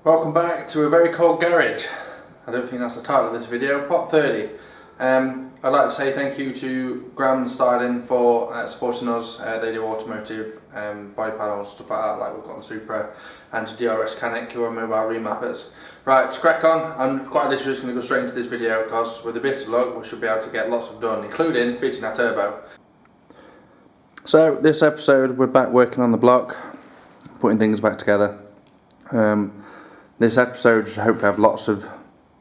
Welcome back to a very cold garage. I don't think that's the title of this video, part 30. I'd like to say thank you to Graham Styling for supporting us. They do automotive body panels, stuff like that, like we've got on SUPRA, and to DRS Canic, who are mobile remappers. Right, to crack on, I'm quite literally just going to go straight into this video because with a bit of luck we should be able to get lots of done, including fitting our turbo. So this episode we're back working on the block, putting things back together. This episode should hopefully have lots of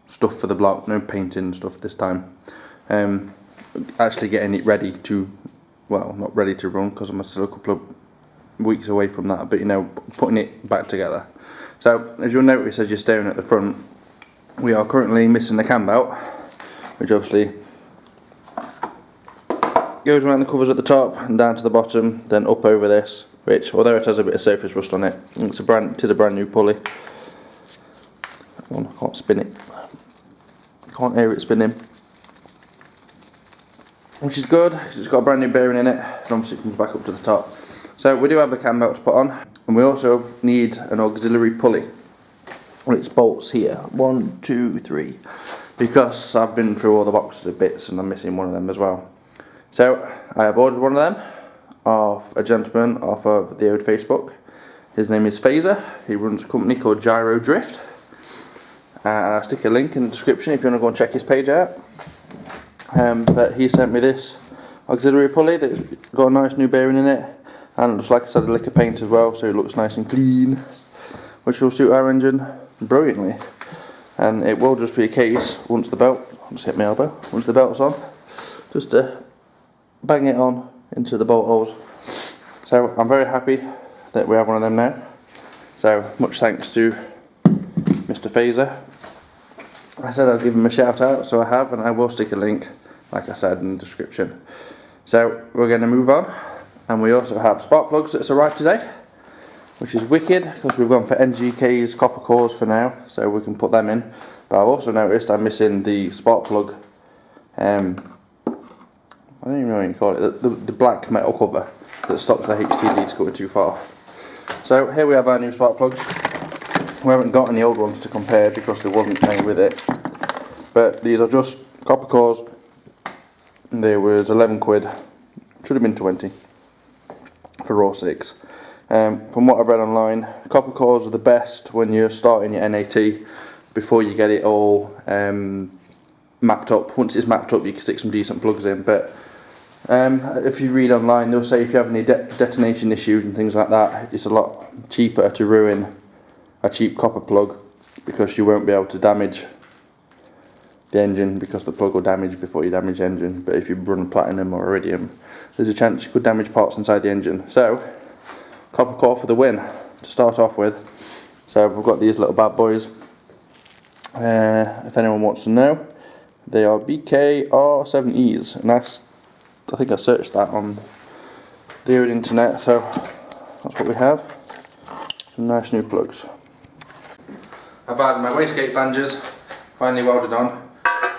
stuff for the block, no painting stuff this time. Actually getting it ready to, well, not ready to run because I'm still a couple of weeks away from that, but you know, putting it back together. So as you'll notice as you're staring at the front, we are currently missing the cam belt, which obviously goes around the covers at the top and down to the bottom, then up over this, which although it has a bit of surface rust on it, it is a brand new pulley. I can't spin it. Can't hear it spinning. Which is good because it's got a brand new bearing in it, and obviously it comes back up to the top. So we do have the cam belt to put on, and we also need an auxiliary pulley, which bolts here. 1, 2, 3. Because I've been through all the boxes of bits and I'm missing one of them as well. So I have ordered one of them off a gentleman off of the old Facebook. His name is Frazer. He runs a company called Gyrodrift. And I'll stick a link in the description if you want to go and check his page out. But he sent me this auxiliary pulley that's got a nice new bearing in it, and just like I said, a lick of paint as well, so it looks nice and clean, which will suit our engine brilliantly. And it will just be a case once the belt, just hit my elbow, once the belt's on, just to bang it on into the bolt holes. So I'm very happy that we have one of them now. So much thanks to Mr. Frazer. I said I'll give him a shout out, so I have, and I will stick a link, like I said, in the description. So we're going to move on, and we also have spark plugs that's arrived today, which is wicked because we've gone for NGK's copper cores for now, so we can put them in. But I've also noticed I'm missing the spark plug. I don't even know what you call it. The black metal cover that stops the HT leads going too far. So here we have our new spark plugs. We haven't got any old ones to compare because there wasn't any with it, but these are just copper cores. There was 11 quid, should have been 20 for raw 6. From what I've read online, copper cores are the best when you're starting your NAT before you get it all mapped up. Once it's mapped up you can stick some decent plugs in, but if you read online they'll say if you have any detonation issues and things like that, it's a lot cheaper to ruin a cheap copper plug because you won't be able to damage the engine because the plug will damage before you damage the engine. But if you run platinum or iridium, there's a chance you could damage parts inside the engine. So copper core for the win to start off with. So we've got these little bad boys. If anyone wants to know, they are BKR7Es, and I think I searched that on the old internet, so that's what we have. Some nice new plugs. I've had my wastegate flanges finally welded on,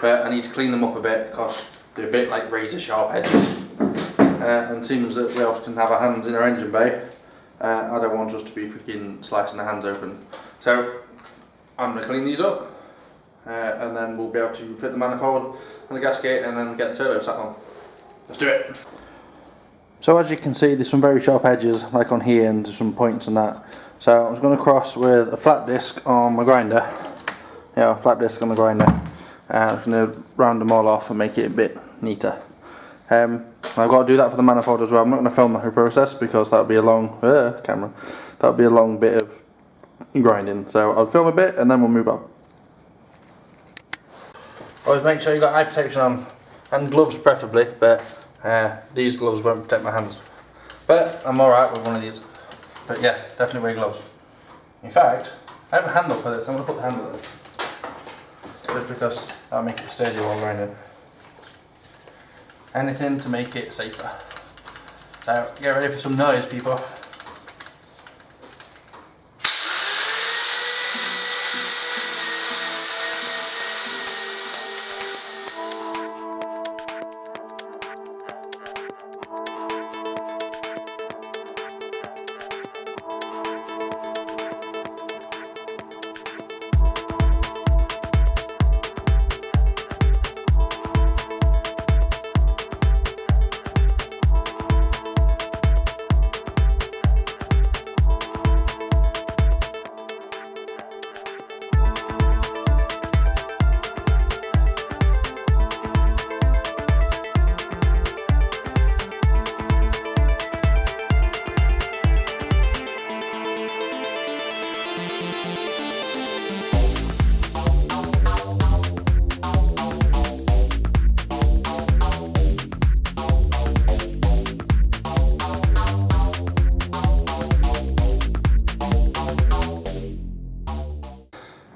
but I need to clean them up a bit because they're a bit like razor sharp edges. And it seems that we often have our hands in our engine bay. I don't want us to be freaking slicing our hands open. So I'm going to clean these up and then we'll be able to fit the manifold and the gasket and then get the turbo sat on. Let's do it! So as you can see, there's some very sharp edges like on here and some points and that. So I was going to cross with a flat disc on my grinder. Yeah, a flat disc on the grinder. I'm just going to round them all off and make it a bit neater. I've got to do that for the manifold as well. I'm not going to film the whole process because that would be a long camera. That would be a long bit of grinding. So I'll film a bit and then we'll move on. Always make sure you've got eye protection on and gloves preferably, but these gloves won't protect my hands. But I'm alright with one of these. But yes, definitely wear gloves. In fact, I have a handle for this, I'm going to put the handle in. Just because that'll make it sturdy while grinding. Anything to make it safer. So get ready for some noise, people.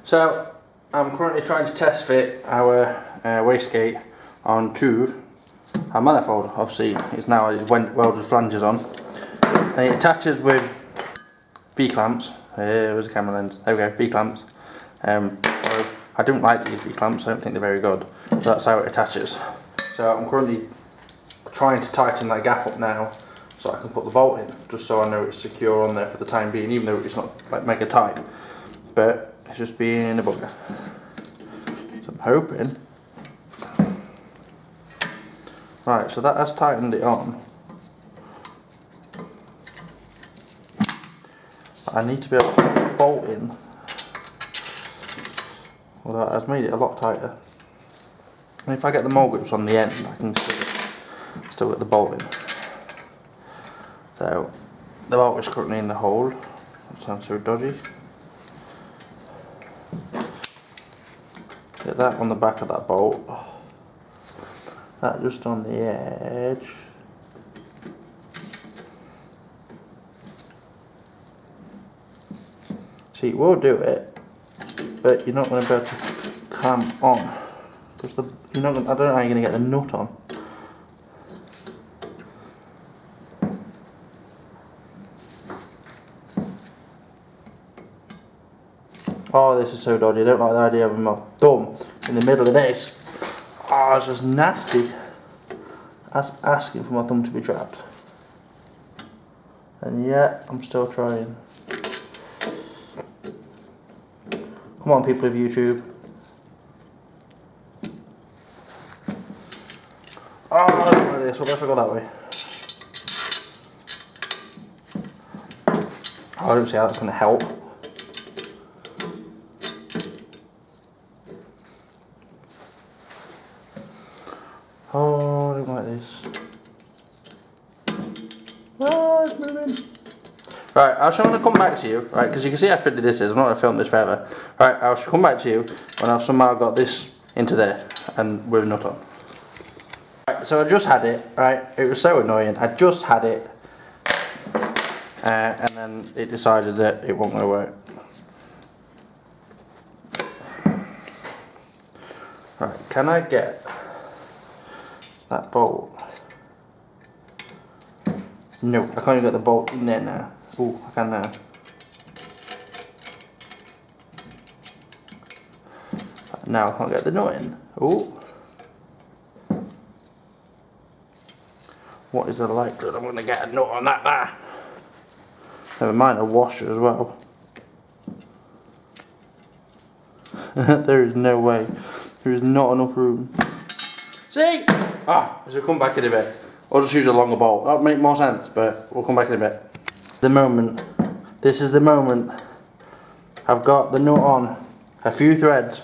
So I'm currently trying to test fit our wastegate onto our manifold. Obviously it's now its welded flanges on, and it attaches with V-clamps. Where's the camera lens? There we go, V-clamps. I don't like these V-clamps, I don't think they're very good. So that's how it attaches. So I'm currently trying to tighten that gap up now so I can put the bolt in, just so I know it's secure on there for the time being, even though it's not like mega tight. But it's just being a bugger. So I'm hoping. Right, so that has tightened it on. I need to be able to put the bolt in. Well, that has made it a lot tighter. And if I get the mole grips on the end, I can still get the bolt in. So the bolt is currently in the hole. That sounds so dodgy. Get that on the back of that bolt. That just on the edge. See, it will do it, but you're not going to be able to clamp on because you're not. I don't know how you're going to get the nut on. Oh, this is so dodgy. I don't like the idea of my thumb in the middle of this. Oh, it's just nasty. That's asking for my thumb to be trapped. And yet, I'm still trying. Come on, people of YouTube. Oh, I don't like this. What if I go that way? Oh, I don't see how that's going to help. Oh, I don't like this. Oh, it's moving. Right, I shall come back to you, right, because you can see how fiddly this is. I'm not going to film this forever. Right, I shall come back to you when I've somehow got this into there and with a nut on. Right, so I just had it, right, it was so annoying. I just had it and then it decided that it wasn't going to work. Right, can I get that bolt? No, I can't even get the bolt in there now. Oh, I can now. Now I can't get the nut in. Oh. What is the likelihood I'm going to get a nut on that there? Never mind a washer as well. There is no way. There is not enough room. See? Ah, I should come back in a bit. Or just use a longer bolt. That would make more sense, but we'll come back in a bit. The moment. This is the moment. I've got the nut on. A few threads.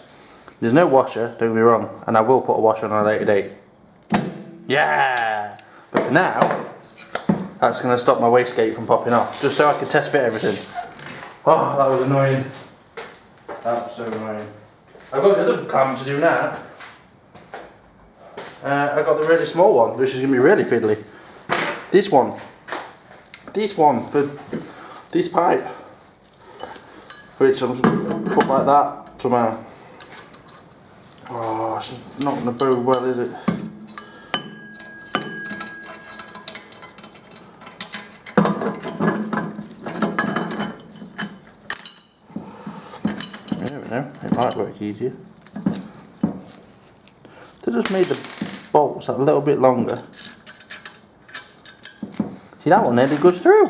There's no washer, don't get me wrong. And I will put a washer on a later date. Yeah! But for now, that's going to stop my wastegate from popping off. Just so I can test fit everything. Oh, that was annoying. That was so annoying. I've got the other clamp to do now. I got the really small one, which is going to be really fiddly. This one for this pipe, which I'm just going to put like that somehow. Oh, it's not going to bode well, is it? There we go, it might work easier. They just made the bolts a little bit longer. See, that one nearly goes through.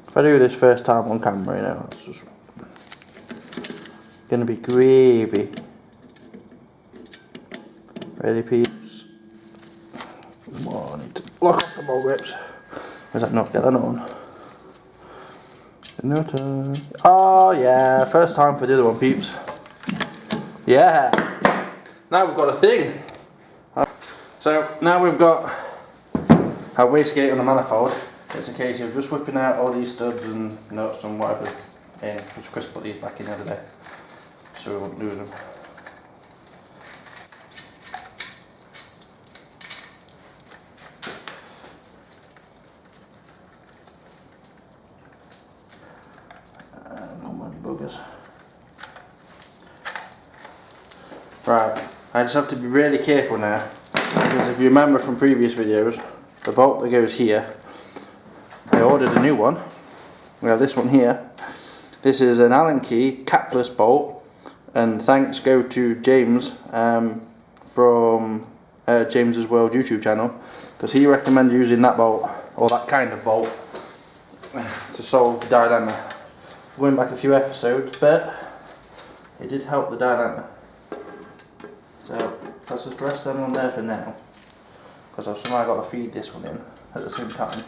If I do this first time on camera, you know, it's just gonna be gravy. Ready, peeps? Come on, I need to lock off the bolt grips. Where's that nut? Get that nut on. Oh yeah, first time for the other one, peeps. Yeah. Now we've got a thing. So now we've got our wastegate on the manifold. It's a case of just whipping out all these studs and nuts and whatever in. Just Chris put these back in the other day, so we won't lose them. Right, I just have to be really careful now, because if you remember from previous videos, the bolt that goes here, I ordered a new one. We have this one here. This is an Allen key capless bolt, and thanks go to James from James's World YouTube channel, because he recommended using that bolt, or that kind of bolt, to solve the dilemma. Going back a few episodes, but it did help the dilemma. So let's just rest them on there for now, because I've somehow got to feed this one in at the same time.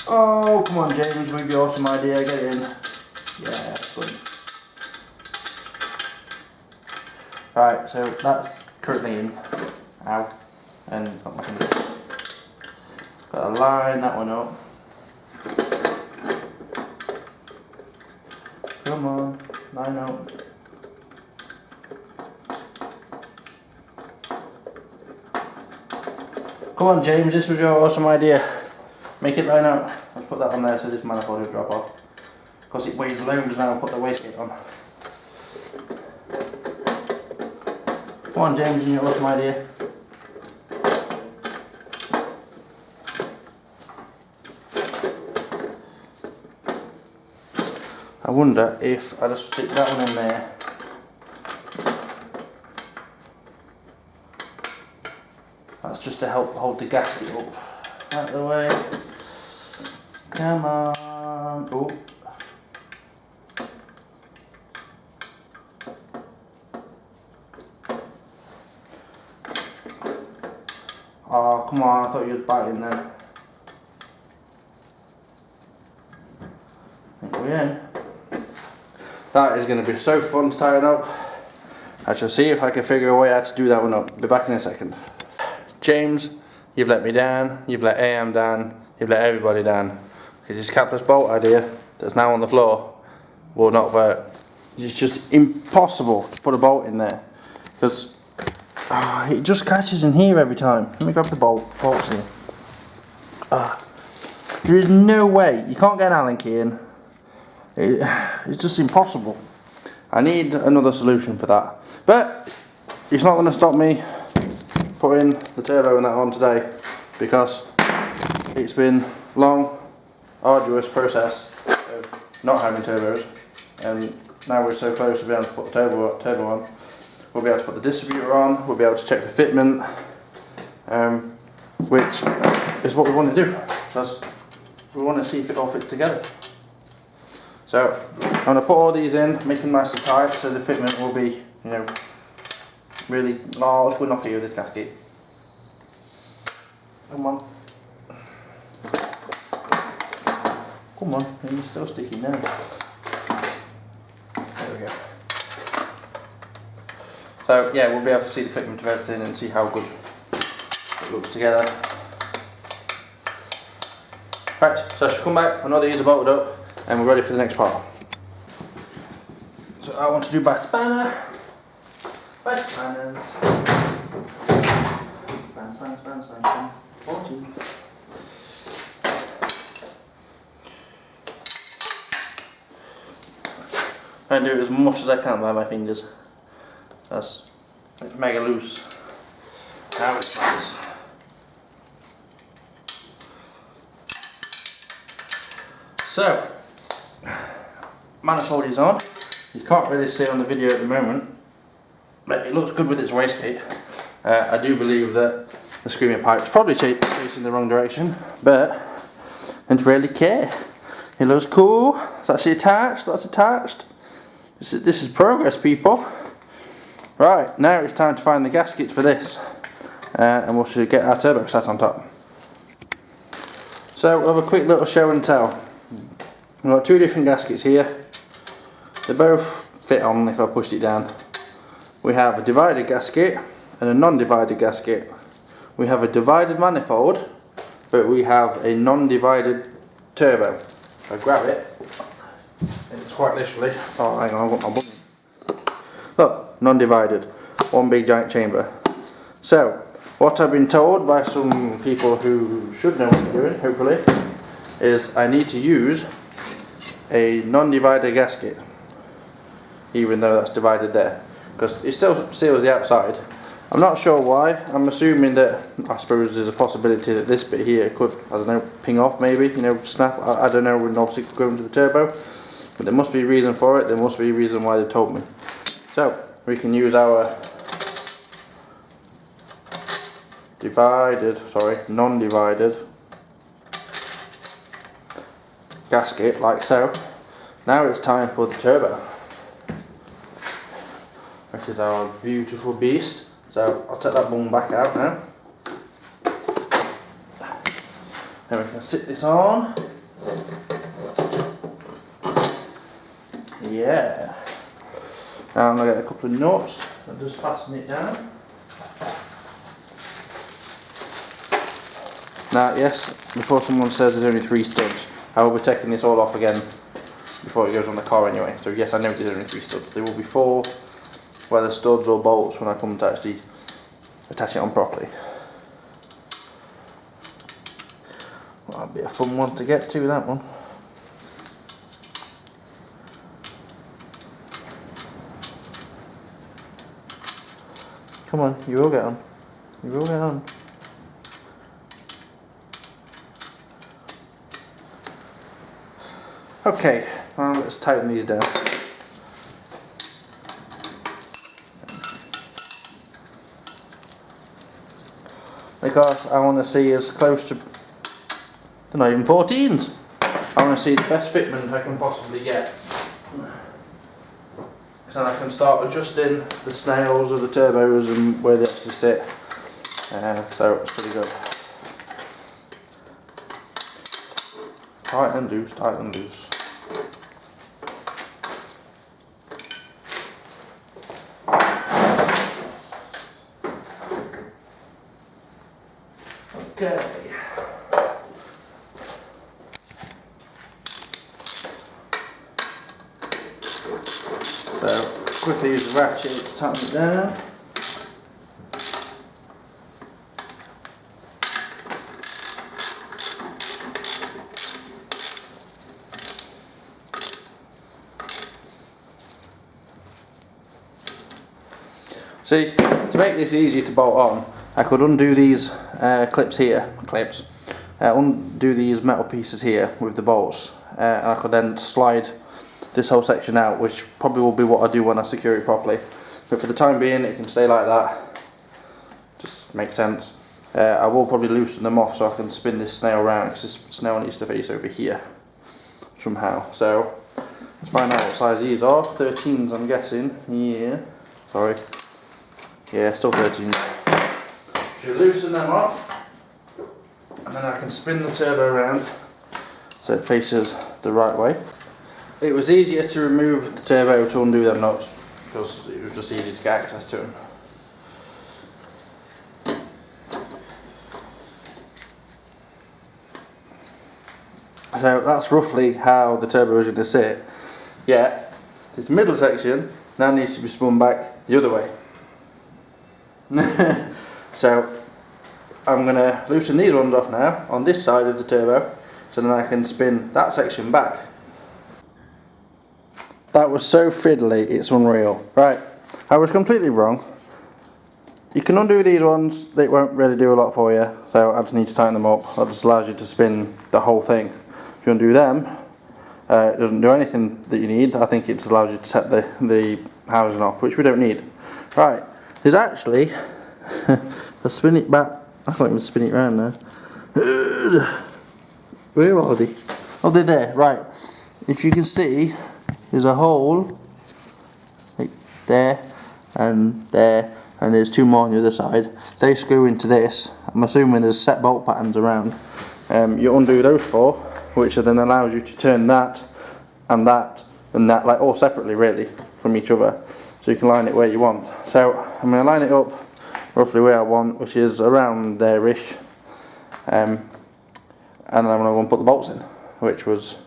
Oh, come on James, with your awesome idea, get in. Yeah, good. Right, so that's currently in. Ow. And got my finger. Got to line that one up. Come on, line up. Come on James, this was your awesome idea. Make it line up. Let's put that on there so this manifold will drop off. Because it weighs loads now, I'll put the wastegate on. Come on James, and your awesome idea. I wonder if I just stick that one in there. That's just to help hold the gasket up. Out the way. Come on. Oh. Oh, come on, I thought you was biting there. I think we're in. That is going to be so fun to tighten up. I shall see if I can figure a way how to do that one up. Be back in a second. James, you've let me down, you've let AM down, you've let everybody down. Because this capless bolt idea that's now on the floor will not work. It's just impossible to put a bolt in there. Because it just catches in here every time. Let me grab the bolts here. There is no way, you can't get an Allen key in. It's just impossible. I need another solution for that. But it's not going to stop me putting the turbo and that on today, because it's been long, arduous process of not having turbos, and now we're so close to being able to put the turbo on. We'll be able to put the distributor on, we'll be able to check the fitment, which is what we want to do, because we want to see if it all fits together. So I'm going to put all these in, make them nice and tight, so the fitment will be, you know, really large. We're not here with this gasket. Come on. Come on, it's still sticking now. There we go. So yeah, we'll be able to see the fitment of everything and see how good it looks together. Right, so I should come back when all these are bolted up and we're ready for the next part. So I want to do by spanner. By spanners. Span. 40. Try and do it as much as I can by my fingers. It's mega loose. Now it's nice. So, manifold is on. You can't really see on the video at the moment, but it looks good with its wastegate. I do believe that the screaming pipe is probably facing the wrong direction, but I don't really care. It looks cool. It's actually attached. That's attached. This is progress, people. Right, now it's time to find the gaskets for this, and we'll get our turbo sat on top. So we'll have a quick little show and tell. We've got two different gaskets here. They both fit on if I pushed it down. We have a divided gasket and a non-divided gasket. We have a divided manifold, but we have a non-divided turbo. If I grab it, it's quite literally, oh hang on, I've got my button. Look, non-divided, one big giant chamber. So, what I've been told by some people who should know what they're doing, hopefully, is I need to use a non-divided gasket. even though that's divided there, because it still seals the outside. I'm not sure why. I'm assuming that, I suppose there's a possibility that this bit here could, I don't know, ping off maybe, you know, snap. I don't know, and obviously it could go into the turbo, but there must be a reason for it. There must be a reason why they told me. So we can use our non-divided gasket like so. Now it's time for the turbo, which is our beautiful beast. So I'll take that bung back out now. Then we can sit this on. Yeah. Now I'm going to get a couple of nuts and just fasten it down. Now yes, before someone says there's only 3 studs, I will be taking this all off again before it goes on the car anyway. So yes, I know there's only 3 studs. There will be 4 whether studs or bolts when I come to actually attach it on properly. Well, that'll be a fun one to get to, that one. Come on, you will get on. You will get on. Okay, well, let's tighten these down. Because I want to see as close to, they're not even 14s. I want to see the best fitment I can possibly get. Because then I can start adjusting the snails of the turbos and where they actually sit. So it's pretty good. Tight and loose, tight and loose. Okay. So quickly use the ratchet to tighten it down. See, to make this easy to bolt on, I could undo these clips here, undo these metal pieces here with the bolts, and I could then slide this whole section out, which probably will be what I do when I secure it properly. But for the time being, it can stay like that. Just makes sense. I will probably loosen them off so I can spin this snail around, because this snail needs to face over here somehow. So let's find out what size these are. 13s, I'm guessing. Yeah. Sorry. Yeah, still 13s. So loosen them off, and then I can spin the turbo around so it faces the right way. It was easier to remove the turbo to undo them nuts because it was just easy to get access to them. So that's roughly how the turbo is going to sit. Yeah, this middle section now needs to be spun back the other way. So I'm going to loosen these ones off now on this side of the turbo, so then I can spin that section back. That was so fiddly, it's unreal. Right, I was completely wrong. You can undo these ones, they won't really do a lot for you, so I just need to tighten them up. That just allows you to spin the whole thing. If you undo them, it doesn't do anything that you need. I think it just allows you to set the housing off, which we don't need. Right, there's actually, I'll spin it back. I can't even spin it around now. Where are they? Oh, they're there, right. If you can see, there's a hole, like there, and there's 2 more on the other side. They screw into this. I'm assuming there's set bolt patterns around. You undo those 4, which then allows you to turn that, and like all separately really, from each other. So you can line it where you want. So I'm going to line it up roughly where I want, which is around there-ish, and then I'm going to go and put the bolts in, which was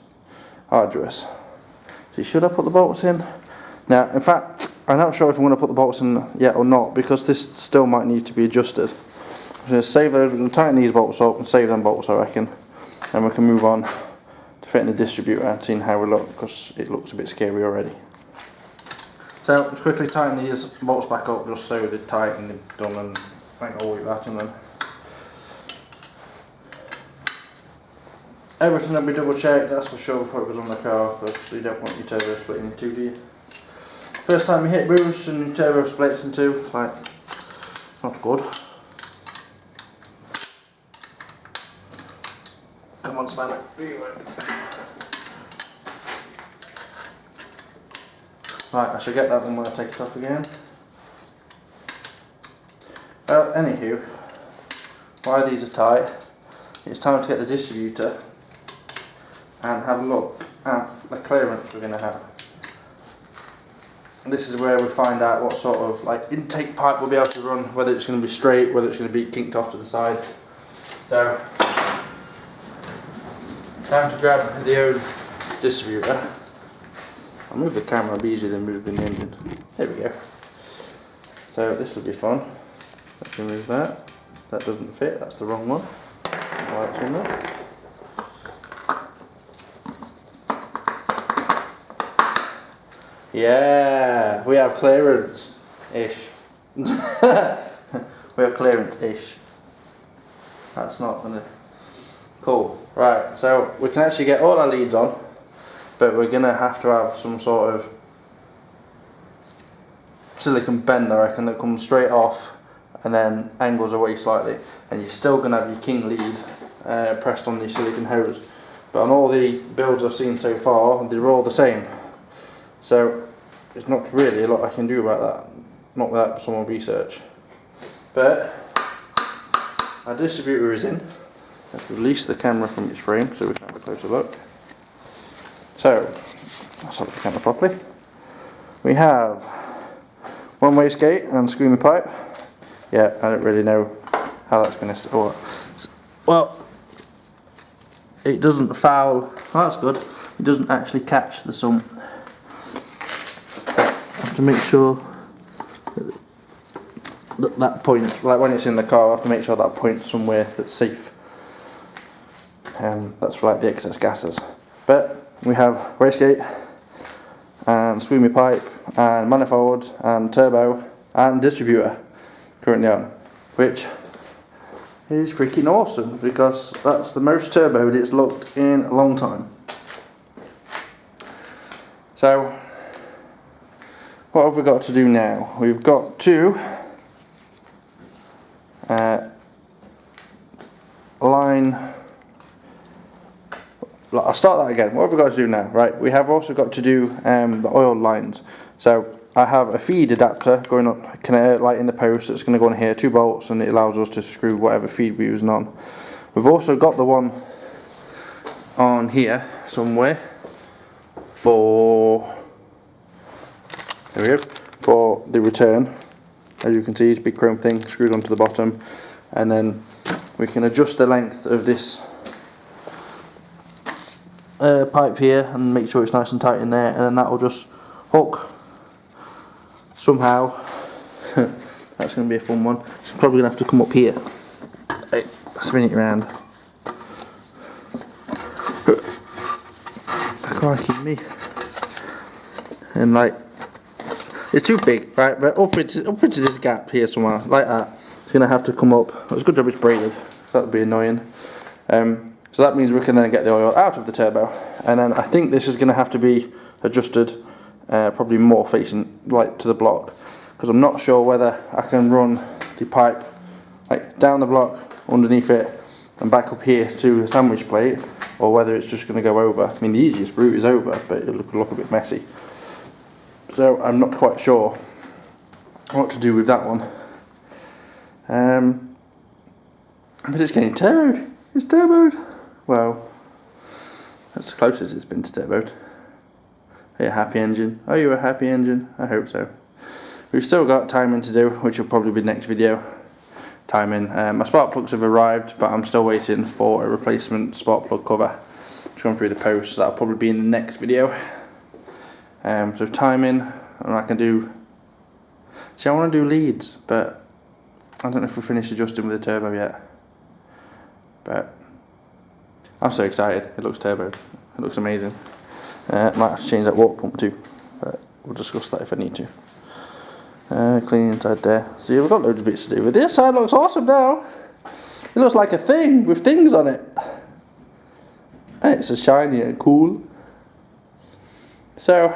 arduous. So should I put the bolts in? Now, in fact, I'm not sure if I'm going to put the bolts in yet or not, because this still might need to be adjusted. I'm going to save those, we're going to tighten these bolts up and save them bolts, I reckon, and we can move on to fitting the distributor and seeing how we look, because it looks a bit scary already. So just quickly tighten these bolts back up just so they're tight and they're done, and make all like that, and then everything will be double checked, that's for sure, before it goes on the car, because you don't want your turbo splitting in two, do you? First time you hit boost and your turbo splits in two, it's like, not good. Come on, span it. Right, I should get that one when I take it off again. Well, anywho, while these are tight, it's time to get the distributor and have a look at the clearance we're going to have. This is where we find out what sort of like intake pipe we'll be able to run, whether it's going to be straight, whether it's going to be kinked off to the side. So, time to grab the old distributor. I'll move the camera, it'll be easier than moving the engine. There we go. So this will be fun. Let's remove that. That doesn't fit, that's the wrong one. Lights in there. Yeah, we have clearance-ish. We have clearance-ish. That's not gonna... Cool. Right, so we can actually get all our leads on, but we're gonna have to have some sort of silicone bend, I reckon, that comes straight off and then angles away slightly, and you're still gonna have your king lead pressed on the silicone hose. But on all the builds I've seen so far, they're all the same. So there's not really a lot I can do about that, not without some more research. But our distributor is in. Let's release the camera from its frame so we can have a closer look. So let's hold the camera properly. We have one wastegate and screamer pipe. Yeah, I don't really know how that's going to work. Well, it doesn't foul. Oh, that's good. It doesn't actually catch the sump. To make sure that point, like when it's in the car, I have to make sure that point's somewhere that's safe. That's for like the excess gases. But we have wastegate and screamer pipe and manifold and turbo and distributor currently on, which is freaking awesome because that's the most turbo it's looked in a long time. So what have we got to do now? We've got to line. I'll start that again. What have we got to do now? Right, we have also got to do the oil lines. So I have a feed adapter going on, like in the post, that's going to go on here, 2 bolts, and it allows us to screw whatever feed we're using on. We've also got the one on here somewhere for. There we go, for the return. As you can see, it's a big chrome thing screwed onto the bottom, and then we can adjust the length of this pipe here and make sure it's nice and tight in there, and then that will just hook somehow. That's going to be a fun one. It's probably going to have to come up here. Right, spin it around. Crikey me. And like, it's too big, right? But up into this gap here somewhere, like that. It's going to have to come up. It's a good job it's braided. That would be annoying. So that means we can then get the oil out of the turbo, and then I think this is going to have to be adjusted, probably more facing like to the block, because I'm not sure whether I can run the pipe like down the block, underneath it, and back up here to the sandwich plate, or whether it's just going to go over. I mean, the easiest route is over, but it'll look a bit messy. So I'm not quite sure what to do with that one. But it's getting turboed. It's turboed. Well, that's as close as it's been to turboed. Are you a happy engine? Are you a happy engine? I hope so. We've still got timing to do, which will probably be next video. Timing. My spark plugs have arrived, but I'm still waiting for a replacement spark plug cover to come through the post, so that'll probably be in the next video. So timing, and I can do. See, I want to do leads, but I don't know if we finished adjusting with the turbo yet. But I'm so excited. It looks turbo. It looks amazing. Might have to change that water pump too, but we'll discuss that if I need to. Cleaning inside there. So yeah, we've got loads of bits to do, but this side looks awesome now. It looks like a thing with things on it. And it's a shiny and cool. So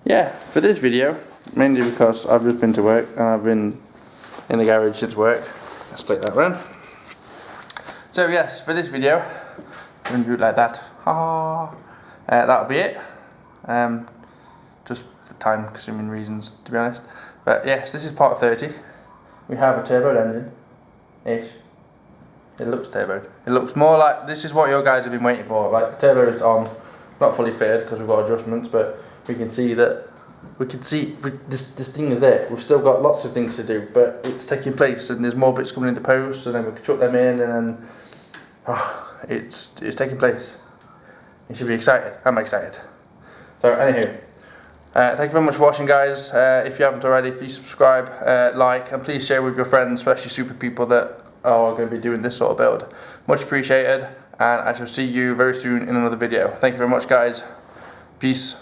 yeah, for this video, mainly because I've just been to work and I've been in the garage since work. Let's flip that round. So yes, for this video, I'm going to do it like that. That'll be it. Just for time consuming reasons, to be honest. But yes, this is part 30. We have a turbo engine-ish. It looks turboed. It looks more like, this is what your guys have been waiting for. Like, the turbo is on, not fully fitted because we've got adjustments, but we can see that, this thing is there. We've still got lots of things to do, but it's taking place and there's more bits coming into post, and then we can chuck them in, and then it's taking place. You should be excited. I'm excited. So anywho, thank you very much for watching, guys. If you haven't already, please subscribe, like, and please share with your friends, especially super people that are going to be doing this sort of build. Much appreciated, and I shall see you very soon in another video. Thank you very much, guys. Peace.